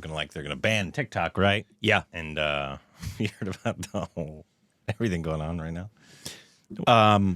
looking like they're going to ban TikTok, right? Yeah. And you heard about the whole everything going on right now.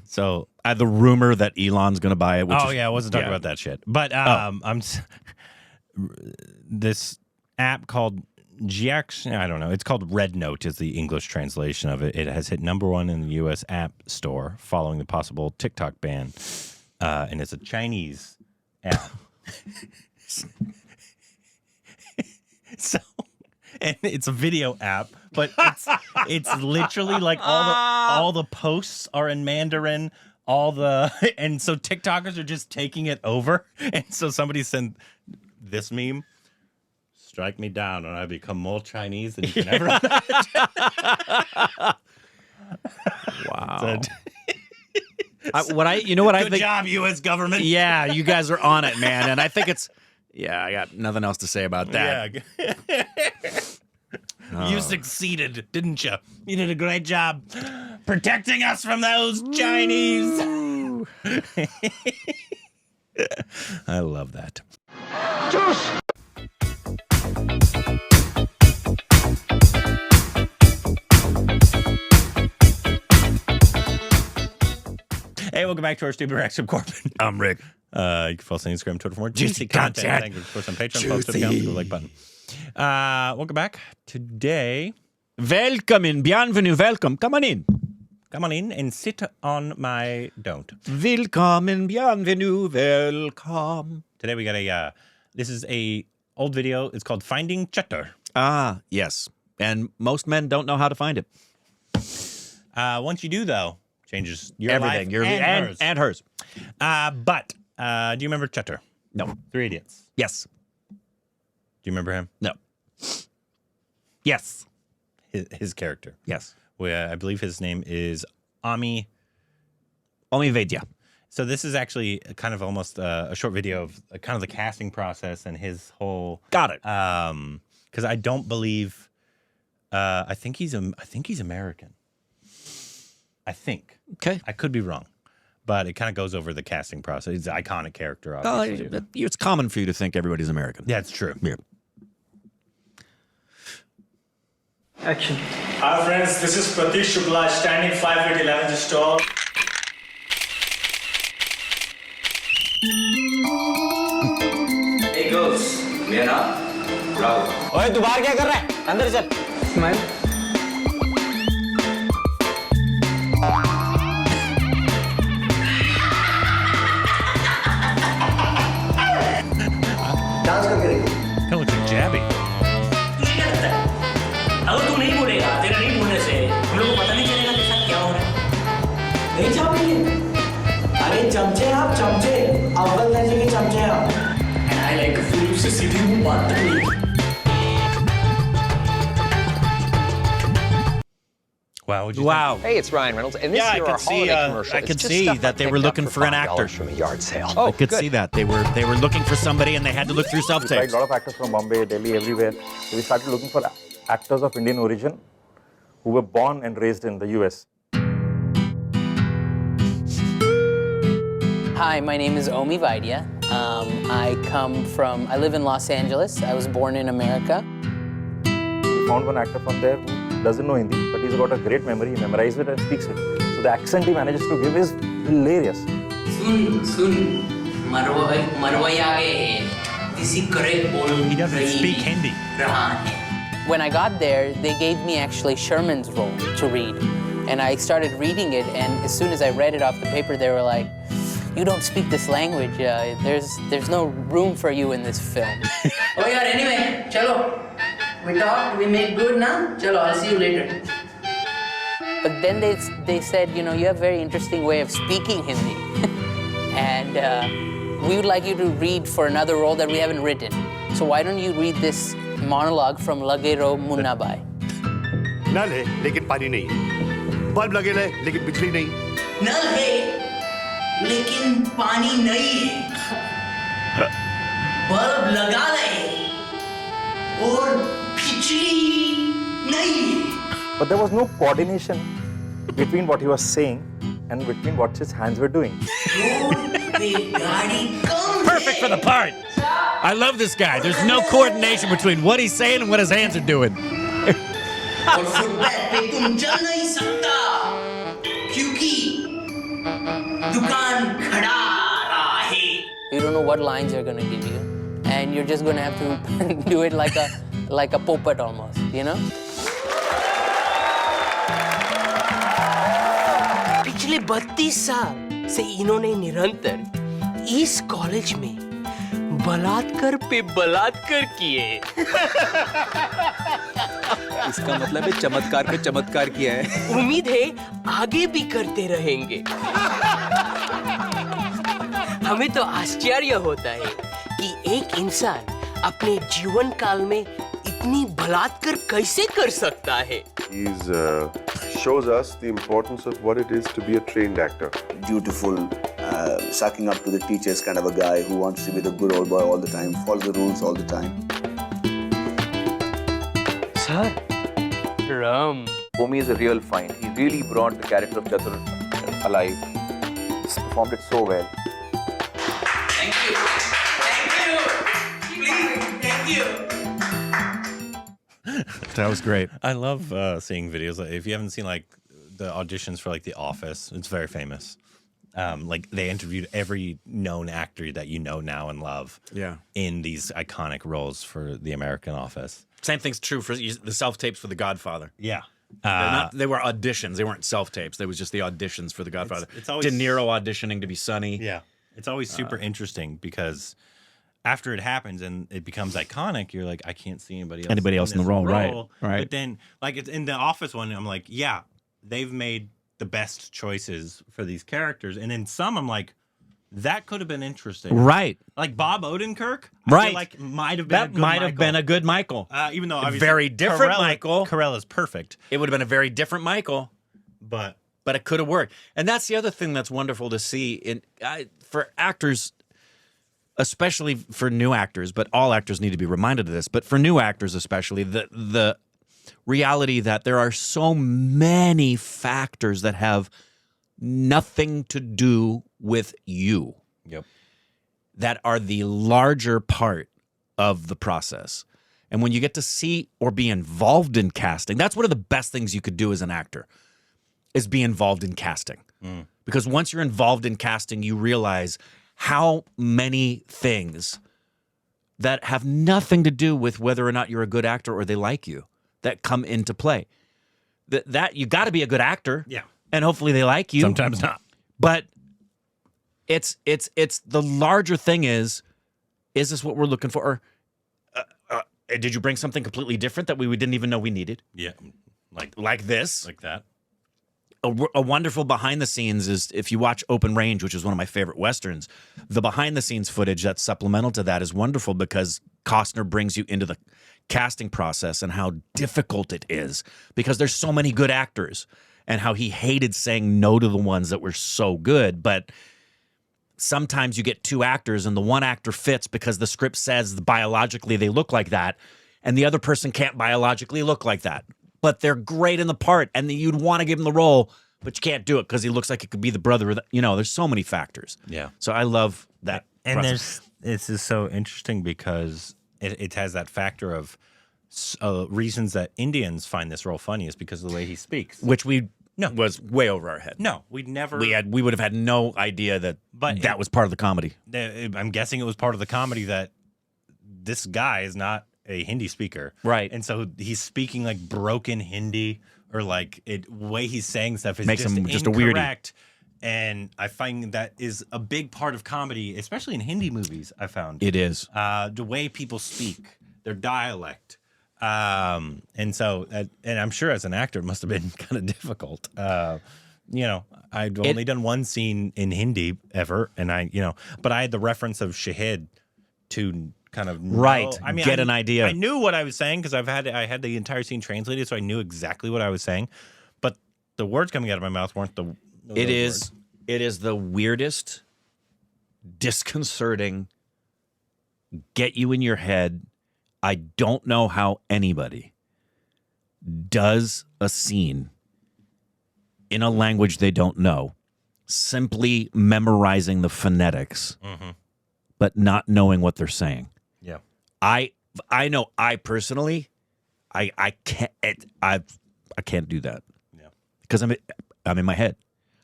So I had the rumor that Elon's going to buy it. I wasn't talking about that shit. But this app called GX, I don't know. It's called Red Note is the English translation of it. It has hit #1 in the U.S. App Store following the possible TikTok ban. And it's a Chinese app. So, and it's a video app, but it's literally like all the posts are in Mandarin. And so TikTokers are just taking it over. And so somebody sent this meme. Strike me down and I become more Chinese than you can ever imagine. Wow. Good job, U.S. government. Yeah, you guys are on it, man. And I think I got nothing else to say about that. Yeah. You succeeded, didn't you? You did a great job protecting us from those Chinese. I love that. Juice. Hey, welcome back to our Stupid Reacts of Corbin. I'm Rick. You can follow us on Instagram, Twitter for more juicy content. Thank you for us on Patreon. Follow us to the account, the like button. Welcome back. Today, Välkommen, bienvenue, welcome. Come on in. Come on in and sit on my don't. Willkommen, bienvenue, welcome. Today we got this is a old video. It's called Finding Chatur. Ah, yes. And most men don't know how to find it. Once you do, though, changes your everything. Life and hers. But do you remember Chatur? No. 3 Idiots. Yes. Do you remember him? No. Yes. His character. Yes. I believe his name is Ami Vedya. So this is actually kind of almost a short video of kind of the casting process and his whole. Got it. Because I don't believe. I think he's American. I think. Okay. I could be wrong, but it kind of goes over the casting process. He's an iconic character, obviously. It's common for you to think everybody's American. Yeah, it's true. Yeah. Action. Hi friends, this is Pratik Shukla, standing 5 feet 11 inches tall. Hey girls, मेरा नाम राहुल। ओए तू बाहर क्या कर रहा है? अंदर चल। Smile. डांस करके देखो। Kind of looks like Jabby. तुझे क्या लगता है? अगर तू नहीं बोलेगा, तेरे नहीं बोलने से हम लोग को पता नहीं चलेगा कि साथ क्या हो रहा है। नहीं चाहेंगे। अरे चमचे आप चमचे, अव्वल दर्जे के चमचे आप। And I like a fool से सीधी मुंह बात तक नहीं। Wow. Wow. Hey, it's Ryan Reynolds, and this Yeah, I year could our see, holiday commercial. I it's could just see stuff that I they were picked up looking for an actor. $5 from a yard sale. I could see that. They were looking for somebody and they had to look through We tried self-tapes. a lot of actors from Bombay, Delhi, everywhere. So we started looking for actors of Indian origin who were born and raised in the US. Hi, my name is Omi Vaidya. I live in Los Angeles. I was born in America. We found one actor from there who doesn't know Hindi, but he's got a great memory. He memorized it and speaks it. So the accent he manages to give is hilarious. सुन मरवई आ गए हैं। किसी correct बोल He doesn't speak Hindi. रहा है। When I got there, they gave me actually Sherman's role to read. And I started reading it, and as soon as I read it off the paper, they were like, you don't speak this language. There's no room for you in this film. Oh यार, anyway, चलो। We talked, we made good now. चलो, I'll see you later. But then they said, you know, you have a very interesting way of speaking Hindi. And we would like you to read for another role that we haven't written. So why don't you read this monologue from Lagero Munna Bhai? नल है लेकिन पानी नहीं है। Bulb लगे है लेकिन बिजली नहीं। नल है लेकिन पानी नहीं है। बल्ब लगा रहे और बिजली नहीं है। But there was no coordination between what he was saying and between what his hands were doing. Road Perfect for the part. I love this guy. There's no coordination between what he's saying and what his hands are doing. और footpath पे तुम चल नहीं सकता क्योंकि दुकान खड़ा रहा है. You don't know what lines they're gonna give you, and you're just gonna have to do it like a puppet almost, you know? पिछले 32 साल से इन्होंने निरंतर इस कॉलेज में बलात्कार पे बलात्कार किए. इसका मतलब है चमत्कार पे चमत्कार किया है. उम्मीद है आगे भी करते रहेंगे. हमें तो आश्चर्य होता है कि एक इंसान अपने जीवन काल में इतनी बलात्कार कैसे कर सकता है. He shows us the importance of what it is to be a trained actor. Dutiful, sucking up to the teachers kind of a guy who wants to be the good old boy all the time, follow the rules all the time. Sir, Ram. Omi is a real find. He really brought the character of Chatur alive. He's performed it so well. Thank you. Thank you. Please, thank you. That was great. I love seeing videos. If you haven't seen like the auditions for like The Office, it's very famous. Like they interviewed every known actor that you know now and love. Yeah. In these iconic roles for The American Office. Same thing's true for the self-tapes for The Godfather. Yeah. They were auditions. They weren't self-tapes. They was just the auditions for The Godfather. It's always, De Niro auditioning to be Sonny. Yeah. It's always super interesting because after it happens and it becomes iconic, you're like, I can't see anybody else in the this role. Right. But then, like, it's in the Office one, I'm like, yeah, they've made the best choices for these characters. And in some, I'm like, that could have been interesting. Right. Like Bob Odenkirk, Right. I feel like might have been That might have been a good Michael. even though a obviously very different Michael. Carell perfect. It would have been a very different Michael. But it could have worked. And that's the other thing that's wonderful to see for actors, especially for new actors, but all actors need to be reminded of this. But for new actors especially, the reality that there are so many factors that have nothing to do with you. Yep. That are the larger part of the process. And when you get to see or be involved in casting, that's one of the best things you could do as an actor, is be involved in casting. Because once you're involved in casting, you realize how many things that have nothing to do with whether or not you're a good actor or they like you that come into play. That you got to be a good actor. Yeah. And hopefully they like you. Sometimes not. But it's the larger thing is this what we're looking for? Or, did you bring something completely different that we didn't even know we needed? Yeah. Like this. Like that. A wonderful behind the scenes is if you watch Open Range, which is one of my favorite Westerns, the behind the scenes footage that's supplemental to that is wonderful because Costner brings you into the casting process and how difficult it is because there's so many good actors and how he hated saying no to the ones that were so good. But sometimes you get two actors and the one actor fits because the script says biologically they look like that and the other person can't biologically look like that. But they're great in the part, and you'd want to give him the role, but you can't do it because he looks like it could be the brother of the, there's so many factors. Yeah. So I love that. And process. this is so interesting because it has that factor of reasons that Indians find this role funny is because of the way he speaks. Which was way over our head. No, we'd never. We would have had no idea that that was part of the comedy. I'm guessing it was part of the comedy that this guy is not a Hindi speaker. Right. And so he's speaking like broken Hindi or like way he's saying stuff is Makes just him just a weirdie. incorrect. And I find that is a big part of comedy, especially in Hindi movies, I found. It is. The way people speak, their dialect. And so, and I'm sure as an actor, it must have been kind of difficult. I'd only done one scene in Hindi ever. And but I had the reference of Shahid to kind of get an idea. I knew what I was saying because I had the entire scene translated, so I knew exactly what I was saying. But the words coming out of my mouth weren't the. It is the weirdest, disconcerting, get you in your head. I don't know how anybody does a scene in a language they don't know simply memorizing the phonetics, but not knowing what they're saying. Yeah. I know I personally, I can't do that. Yeah. Because I'm in my head.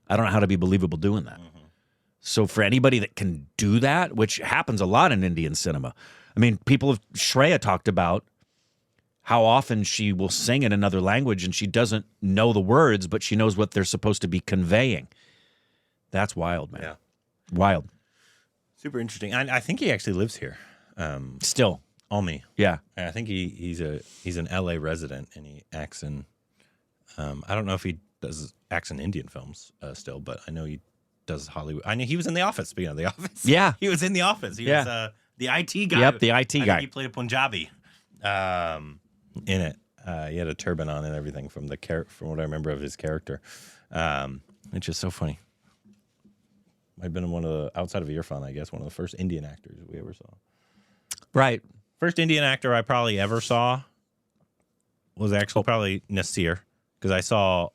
I don't know how to be believable doing that. So for anybody that can do that, which happens a lot in Indian cinema, I mean, Shreya talked about how often she will sing in another language and she doesn't know the words, but she knows what they're supposed to be conveying. That's wild, man. Yeah. Wild. Super interesting. I think he actually lives here. Still. Almi. Yeah. And I think he's an LA resident and he acts in, I don't know if he acts in Indian films still, but I know he does Hollywood. I know he was in The Office, speaking of The Office. Yeah. He was in The Office. He was the IT guy. Yep, the IT I think guy. he played a Punjabi in it. He had a turban on and everything from what I remember of his character. It's just so funny. I've been one of the, outside of Irfan, I guess, one of the first Indian actors we ever saw. Right. First Indian actor I probably ever saw was actually probably Nasir, because I saw,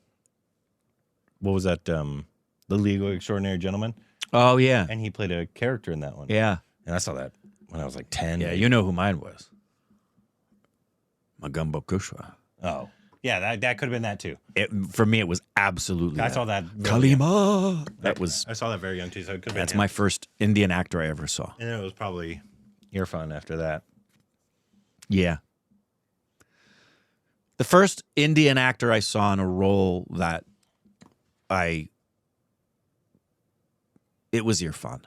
what was that, The League of Extraordinary Gentlemen? Oh, yeah. And he played a character in that one. Yeah. And I saw that when I was like 10. Yeah, you know who mine was. Magumbo Kushwa. Oh. Yeah, that could have been that too. For me, it was absolutely I saw that. Kalima. That was. I saw that very young too, so it could have been That's him. my first Indian actor I ever saw. And then it was probably Irfan after that. Yeah. The first Indian actor I saw in a role that it was Irfan,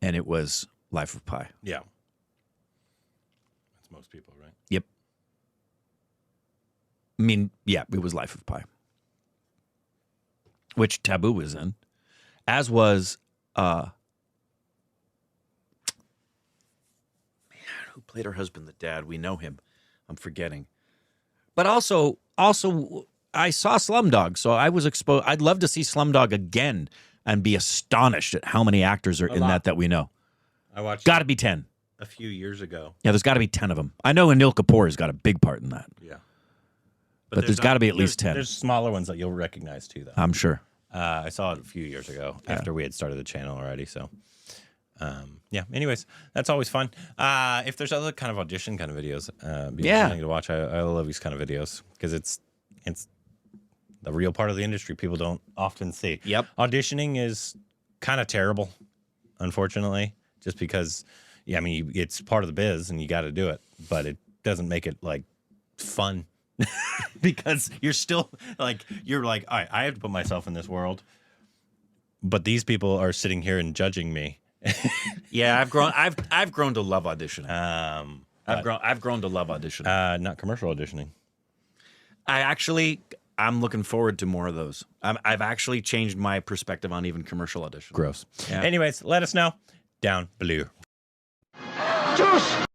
and it was Life of Pi. Yeah. That's most people, right? Yep. I mean, yeah, it was Life of Pi, which Taboo was in, as was man, who played her husband, the dad? We know him. I'm forgetting. But also, I saw Slumdog, so I was exposed. I'd love to see Slumdog again and be astonished at how many actors are in that we know. I watched. Got to be 10. A few years ago. Yeah, there's got to be 10 of them. I know Anil Kapoor has got a big part in that. Yeah. But there's got to be at least 10. There's smaller ones that you'll recognize too, though. I'm sure. I saw it a few years ago after we had started the channel already. So, yeah. Anyways, that's always fun. If there's other kind of audition kind of videos, be interesting to watch. I love these kind of videos because it's the real part of the industry people don't often see. Yep. Auditioning is kind of terrible, unfortunately, just because, yeah, I mean, it's part of the biz and you got to do it, but it doesn't make it like fun. Because you're still like, all right, I have to put myself in this world, but these people are sitting here and judging me. Yeah, I've grown to love auditioning. I've grown to love auditioning. Not commercial auditioning. I'm looking forward to more of those. I've actually changed my perspective on even commercial auditioning. Gross. Yeah. Anyways, let us know down below. Juice.